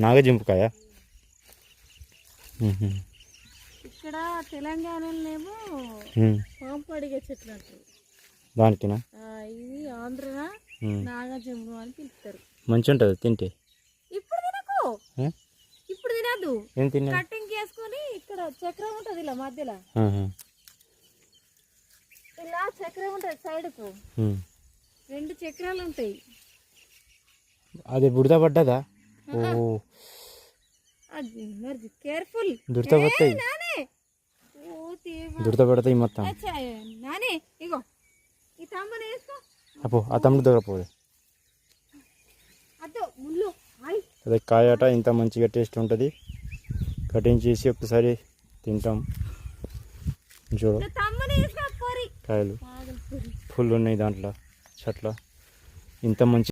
నాగజింపుకాయ ఇక్కడ తెలంగాణలోనేమో పాంపు అడిగే చెట్లు అంటారు దానికినా. ఇది ఆంధ్ర నాగజింపు అని పిలుస్తారు. మంచి ఉంటుంది తింటే. ఇప్పుడు తినకు, ఇప్పుడు తినద్దు. ఏం తిన్నా కటింగ్ చేసుకొని ఇక్కడ చక్రం ఉంటుంది ఇలా మధ్యలో, ఇలా చక్రం ఉంటుంది సైడ్కు, 2 చక్రాలు ఉంటాయి. అది బుడద పడ్డదా? ఓ అది మరి కేర్ఫుల్, దురద పడతాయి, దురద పడతాయి మొత్తం. నానే ఇగో ఈ తమ్మని వేసుకో. అపో ఆ తమ్ముడు దొరకపోదు. అదే కాయట ఇంత మంచిగా టేస్ట్ ఉంటుంది. కటింగ్ చేసి ఒకసారి తింటాం. చూడు కాయలు ఫుల్ ఉన్నాయి దాంట్లో చెట్ల. ఇంత మంచి